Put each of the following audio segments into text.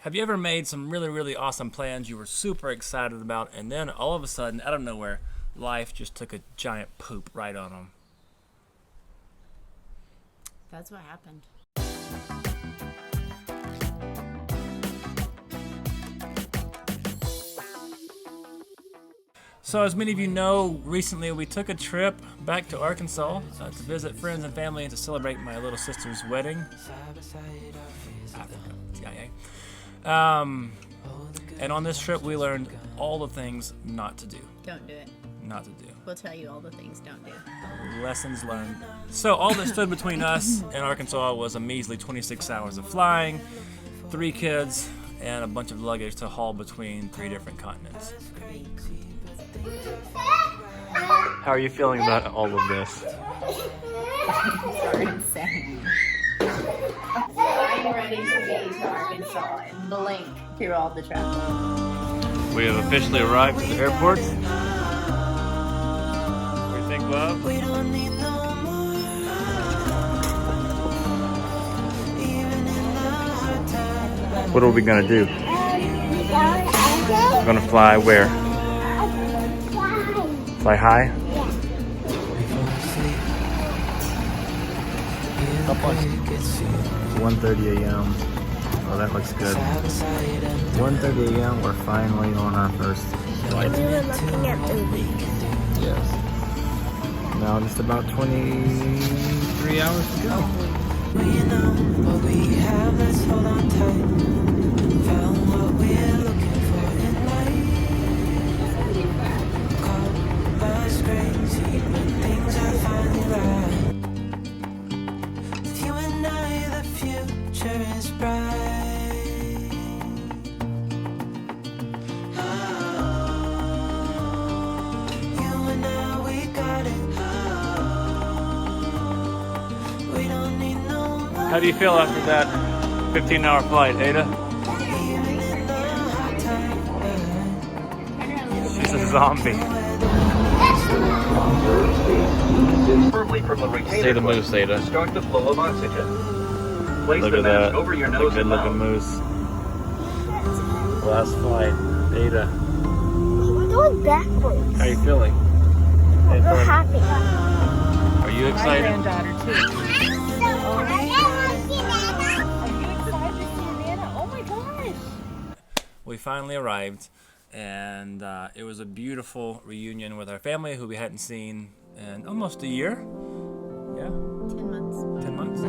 Have you ever made some really, really awesome plans you were super excited about, and then all of a sudden, out of nowhere, life just took a giant poop right on them? That's what happened. So as many of you know, recently we took a trip back to Arkansas to visit friends and family and to celebrate my little sister's wedding. Africa, TIA. And on this trip we learned all the things not to do. Don't do it. Not to do. We'll tell you all the things don't do. Lessons learned. So all that stood between us and Arkansas was a measly 26 hours of flying, 3 kids, and a bunch of luggage to haul between 3 different continents. How are you feeling about all of this? Are insane. I'm ready to be to Arkansas and blink through all the traffic. We have officially arrived at the airport. What do you think, love? What are we gonna do? We're gonna fly where? Fly high? It's 1:30 a.m. Oh, that looks good. 1:30 a.m. We're finally on our first flight. We were looking at movies. Yes. Now just about 23 hours to go. We know what we have, let's hold on tight. Found what we're looking for in life. Call us crazy when things are finally right. With you and I, the future is bright. Oh, you and I, we got it. Oh, we don't need no more. How do you feel after that 15-hour flight, Ada? She's a zombie. Firmly from the retainer Say the clip moose, Ada. to start the flow of oxygen. Place Look the at mask that. over your That's a nose good and looking mouth. moose. Last flight. Ada, We're going backwards. how are you feeling? We're happy. Are you excited? Granddaughter too. Oh my gosh. We finally arrived, and it was a beautiful reunion with our family who we hadn't seen in almost a year. Yeah, 10 months. 10 months.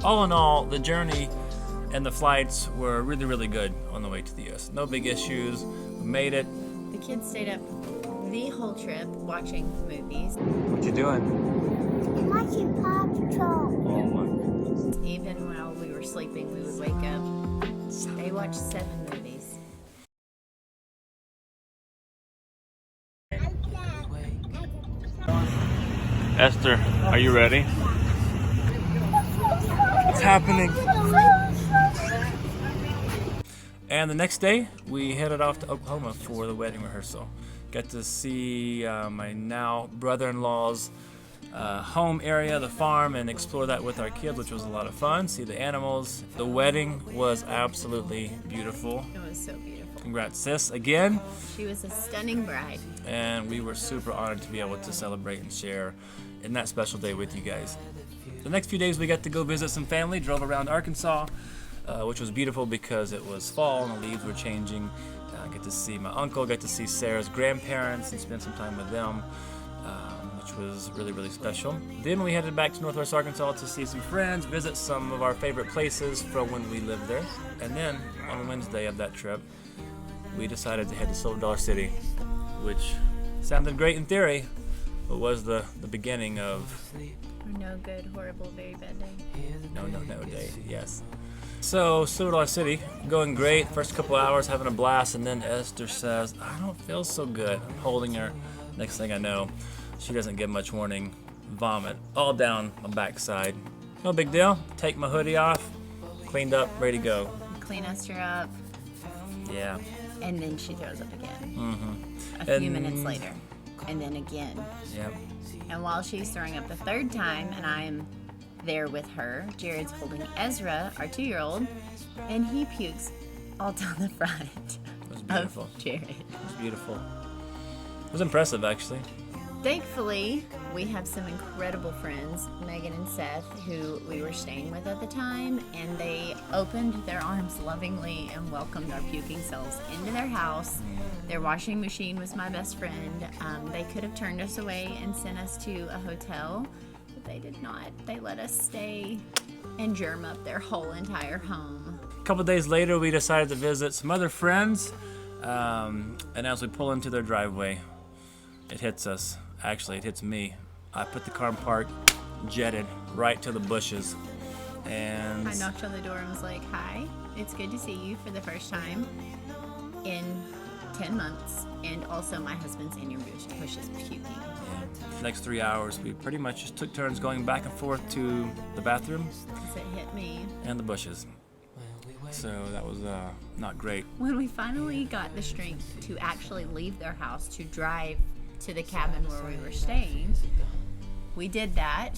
All in all, the journey and the flights were really, really good on the way to the US. No big issues. We made it. The kids stayed up the whole trip watching movies. What you doing? I'm watching Paw Patrol. Oh my goodness. Even while we were sleeping, we would wake up. They watched 7 movies. Esther, are you ready? It's happening. And the next day, we headed off to Oklahoma for the wedding rehearsal. Got to see my now brother-in-law's home area, the farm, and explore that with our kids, which was a lot of fun. See the animals. The wedding was absolutely beautiful. It was so beautiful. Congrats, sis, again. She was a stunning bride. And we were super honored to be able to celebrate and share in that special day with you guys. The next few days we got to go visit some family, drove around Arkansas, which was beautiful because it was fall and the leaves were changing. Get to see my uncle, get to see Sarah's grandparents and spend some time with them. which was really, really special. Then we headed back to Northwest Arkansas to see some friends, visit some of our favorite places from when we lived there. And then on Wednesday of that trip, we decided to head to Silver Dollar City, which sounded great in theory, but was the beginning of No good, horrible, very bad day. no day, yes. So, Silver Dollar City, going great, first couple hours, having a blast, and then Esther says, I don't feel so good. I'm holding her. Next thing I know, she doesn't give much warning, vomit all down my backside. No big deal, take my hoodie off, cleaned up, ready to go. Clean Esther up, Yeah. and then she throws up again. Mm-hmm. A few minutes later, and then again. Yep. And while she's throwing up the third time, and I'm there with her, Jared's holding Ezra, our 2-year-old, and he pukes all down the front It was beautiful. of Jared. It was beautiful. It was impressive, actually. Thankfully, we have some incredible friends, Megan and Seth, who we were staying with at the time, and they opened their arms lovingly and welcomed our puking selves into their house. Their washing machine was my best friend. They could have turned us away and sent us to a hotel, but they did not. They let us stay and germ up their whole entire home. A couple days later, we decided to visit some other friends, and as we pull into their driveway, it hits us. Actually, it hits me. I put the car in park, jetted right to the bushes, and I knocked on the door and was like, hi, it's good to see you for the first time in 10 months. And also my husband's in your bushes puking. the next 3 hours, we pretty much just took turns going back and forth to the bathroom Because it hit me. and the bushes. So that was not great. When we finally got the strength to actually leave their house to drive to the cabin where we were staying, we did that,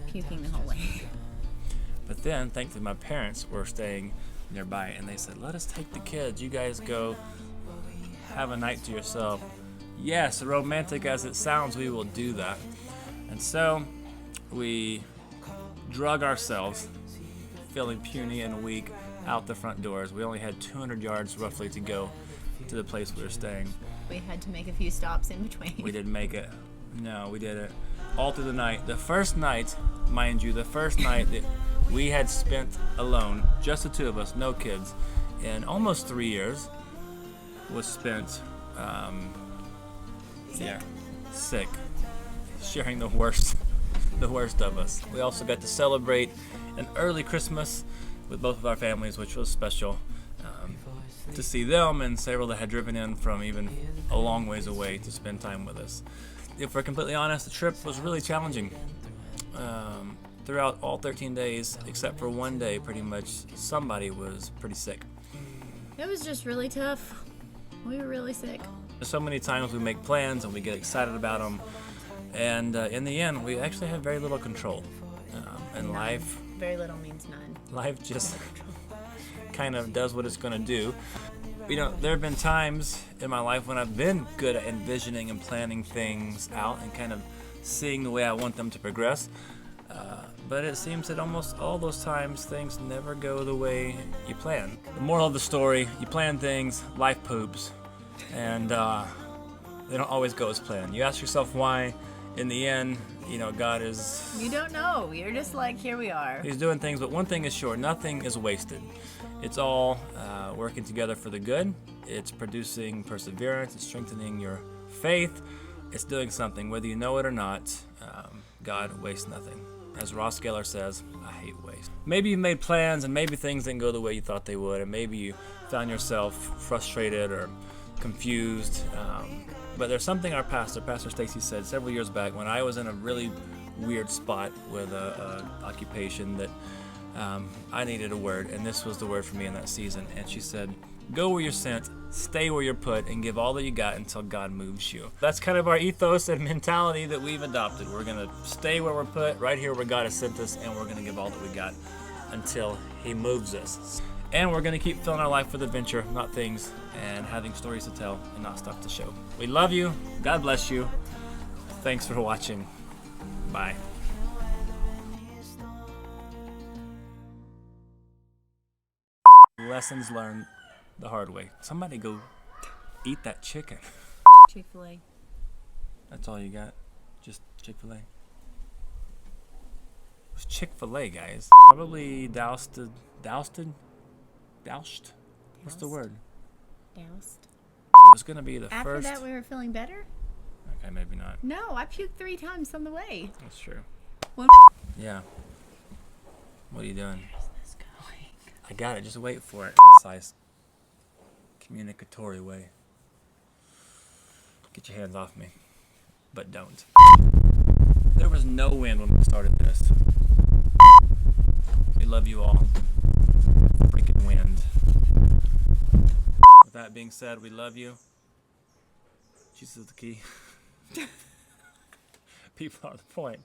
puking the whole way. But then, thankfully, my parents were staying nearby, and they said, let us take the kids. You guys go have a night to yourself. Yes, romantic as it sounds, we will do that. And so we drug ourselves, feeling puny and weak, out the front doors. We only had 200 yards roughly to go to the place we were staying. We had to make a few stops in between. We didn't make it. No, we did it all through the night. The first night, mind you, the first night that we had spent alone, just the two of us, no kids, in almost 3 years, was spent, sick, sharing the worst of us. We also got to celebrate an early Christmas with both of our families, which was special. To see them and several that had driven in from even a long ways away to spend time with us. If we're completely honest, the trip was really challenging. Throughout all 13 days, except for one day, pretty much somebody was pretty sick. It was just really tough. We were really sick. So many times we make plans and we get excited about them, and in the end, we actually have very little control. And life Very little means none. life just kind of does what it's going to do. You know, there have been times in my life when I've been good at envisioning and planning things out and kind of seeing the way I want them to progress. But it seems that almost all those times things never go the way you plan. The moral of the story, you plan things, life poops, and they don't always go as planned. You ask yourself why. In the end, you know, God is... You don't know. You're just like, here we are. He's doing things, but one thing is sure, nothing is wasted. It's all working together for the good. It's producing perseverance. It's strengthening your faith. It's doing something, whether you know it or not. God wastes nothing. As Ross Geller says, I hate waste. Maybe you made plans and maybe things didn't go the way you thought they would, and maybe you found yourself frustrated or confused. But there's something our pastor, Pastor Stacy, said several years back when I was in a really weird spot with a occupation that I needed a word, and this was the word for me in that season. And she said, go where you're sent, stay where you're put, and give all that you got until God moves you. That's kind of our ethos and mentality that we've adopted. We're going to stay where we're put, right here where God has sent us, and we're going to give all that we got until He moves us. And we're going to keep filling our life with adventure, not things, and having stories to tell and not stuff to show. We love you. God bless you. Thanks for watching. Bye. Lessons learned the hard way. Somebody go eat that chicken. Chick-fil-A. That's all you got? Just Chick-fil-A? It was Chick-fil-A, guys. Probably doused? What's the word? Doused. It was gonna be the After first. that, we were feeling better? Okay, maybe not. No, I puked 3 times on the way. That's true. Well, Yeah. What are you doing? where's this going? I got it. Just wait for it. Concise, communicatory way. Get your hands off me, but don't. There was no wind when we started this. We love you all. Freaking wind. With that being said, we love you. Jesus is the key. People are the point.